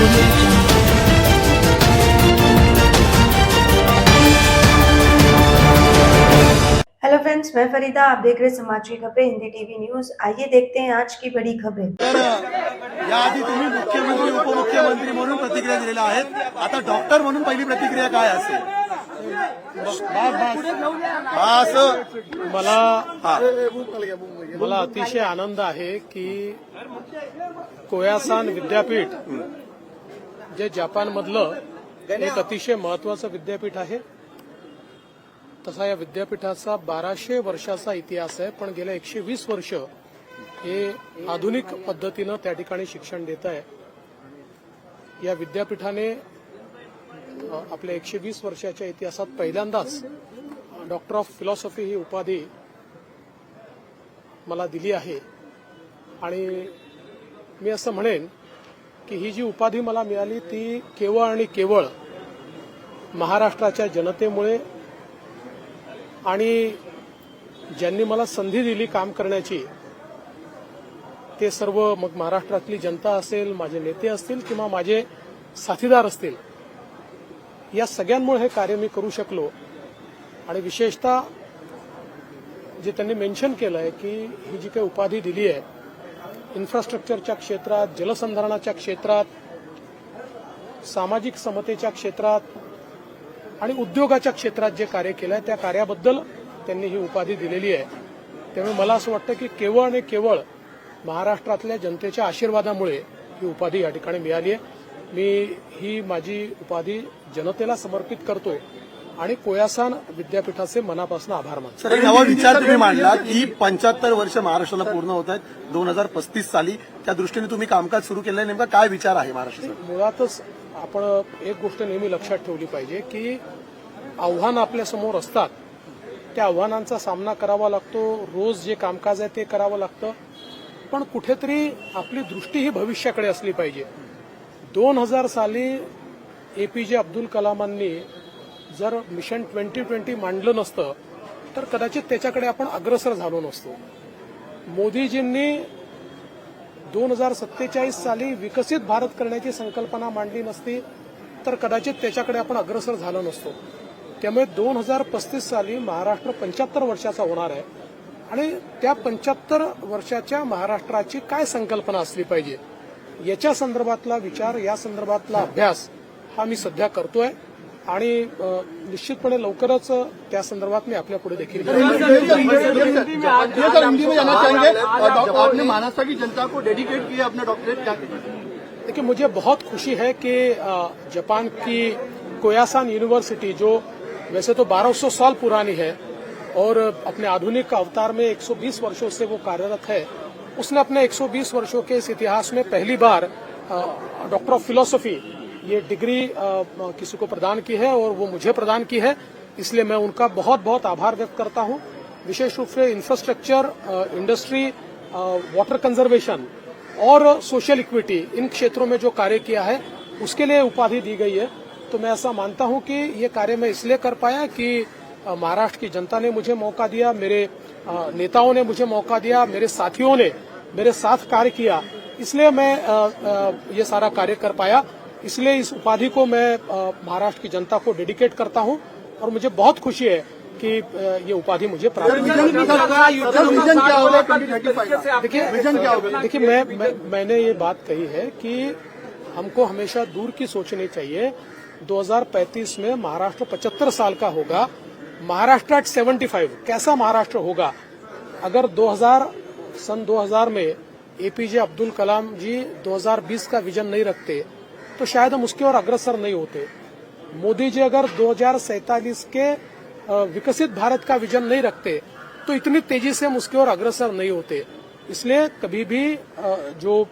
Hello friends, मैं फरीदा, आप देख रहे समाज की खबरें हिंदी टीवी न्यूज। आइए देखते हैं आज की बड़ी खबरें। याआधी तुम्ही मुख्यमंत्री उपमुख्यमंत्री म्हणून प्रतिक्रिया दिलेल्या आहेत, आता डॉक्टर म्हणून पहिली प्रतिक्रिया काय असेल? मला अतिशय आनंद आहे की कोयासान विद्यापीठ जे जपानमधलं एक अतिशय महत्वाचं विद्यापीठ आहे, तसा या विद्यापीठाचा 1200 वर्षाचा इतिहास आहे, पण गेल्या 120 वर्ष हे आधुनिक पद्धतीनं त्या ठिकाणी शिक्षण देत आहे। या विद्यापीठाने आपल्या 120 वर्षाच्या इतिहासात पहिल्यांदाच डॉक्टर ऑफ फिलॉसॉफी ही उपाधी मला दिली आहे। आणि मी असं म्हणेन की ही जी उपाधी मला मिळाली ती केवळ आणि केवळ महाराष्ट्राच्या जनतेमुळे आणि ज्यांनी मला संधी दिली काम करण्याची ते सर्व, मग महाराष्ट्रातली जनता असेल, माझे नेते असतील किंवा माझे साथीदार असतील, या सगळ्यांमुळे हे कार्य मी करू शकलो। आणि विशेषतः जे त्यांनी मेन्शन केलंय की ही जी काही उपाधी दिली आहे, इन्फ्रास्ट्रक्चरच्या क्षेत्रात, जलसंधारणाच्या क्षेत्रात, सामाजिक समतेच्या क्षेत्रात आणि उद्योगाच्या क्षेत्रात जे कार्य केलं आहे त्या कार्याबद्दल त्यांनी ही उपाधी दिलेली आहे। त्यामुळे मला असं वाटतं की केवळ आणि केवळ महाराष्ट्रातल्या जनतेच्या आशीर्वादामुळे ही उपाधी या ठिकाणी मिळाली आहे। मी ही माझी उपाधी जनतेला समर्पित करतो आणि कोयासान विद्यापीठाचे मनापासून आभार मानतो। सर, एक नवा विचार तुम्ही मांडला की 75 वर्ष महाराष्ट्राला पूर्ण होत आहेत 2035 साली, त्या दृष्टीने तुम्ही कामकाज सुरू केलंय, नेमका काय विचार आहे महाराष्ट्राचा? मुळातच आपण एक गोष्ट नेहमी लक्षात ठेवली पाहिजे की आव्हान आपल्यासमोर असतात, त्या आव्हानांचा सामना करावा लागतो, रोज जे कामकाज आहे ते करावं लागतं, पण कुठेतरी आपली दृष्टी ही भविष्याकडे असली पाहिजे। 2000 साली एपीजे अब्दुल कलामांनी जर मिशन 2020 मांडलं नसतं तर कदाचित त्याच्याकडे आपण अग्रसर झालो नसतो। मोदीजींनी 2047 साली विकसित भारत करण्याची संकल्पना मांडली नसती तर कदाचित त्याच्याकडे आपण अग्रसर झालो नसतो। त्यामुळे 2035 साली महाराष्ट्र 75 वर्षाचा होणार आहे आणि त्या 75 वर्षाच्या महाराष्ट्राची काय संकल्पना असली पाहिजे याच्या संदर्भातला विचार, या संदर्भातला अभ्यास हा मी सध्या करतोय आणि निश्चितपणे लवकरच त्या संदर्भात मी आपल्या पुढे देखील आपने महाराष्ट्र की जनता को डेडिकेट किया अपना डॉक्टरेट। देखिए, मुझे बहुत खुशी है कि जापान की कोयासान यूनिवर्सिटी, जो वैसे तो 1200 साल पुरानी है और अपने आधुनिक अवतार में 120 वर्षों से वो कार्यरत है, उसने अपने 120 वर्षों के इस इतिहास में पहली बार डॉक्टर ऑफ फिलॉसफी ये डिग्री किसी को प्रदान की है और वो मुझे प्रदान की है। इसलिए मैं उनका बहुत बहुत आभार व्यक्त करता हूं। विशेष रूप से इंफ्रास्ट्रक्चर, इंडस्ट्री, वाटर कंजर्वेशन और सोशल इक्विटी, इन क्षेत्रों में जो कार्य किया है उसके लिए उपाधि दी गई है। तो मैं ऐसा मानता हूं कि ये कार्य मैं इसलिए कर पाया कि महाराष्ट्र की जनता ने मुझे मौका दिया, मेरे नेताओं ने मुझे मौका दिया, मेरे साथियों ने मेरे साथ कार्य किया, इसलिए मैं ये सारा कार्य कर पाया। इसलिए इस उपाधि को मैं महाराष्ट्र की जनता को डेडिकेट करता हूं और मुझे बहुत खुशी है कि ये उपाधि मुझे प्राप्त हुई। देखिए, मैंने ये बात कही है कि हमको हमेशा दूर की सोचनी चाहिए। 2035 में महाराष्ट्र 75 साल का होगा, महाराष्ट्र एट 75 कैसा महाराष्ट्र होगा? अगर सन 2000 में एपीजे अब्दुल कलाम जी 2020 का विजन नहीं रखते तो शायद हम उसकी ओर अग्रसर नहीं होते। मोदी जी अगर 2047 के विकसित भारत का विजन नहीं रखते तो इतनी तेजी से हम उसकी ओर अग्रसर नहीं होते। इसलिए कभी भी जो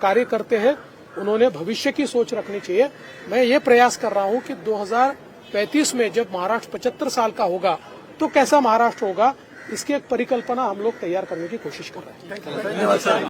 कार्य करते हैं उन्होंने भविष्य की सोच रखनी चाहिए। मैं ये प्रयास कर रहा हूं कि 2035 में जब महाराष्ट्र 75 साल का होगा तो कैसा महाराष्ट्र होगा, इसकी एक परिकल्पना हम लोग तैयार करने की कोशिश कर रहे हैं।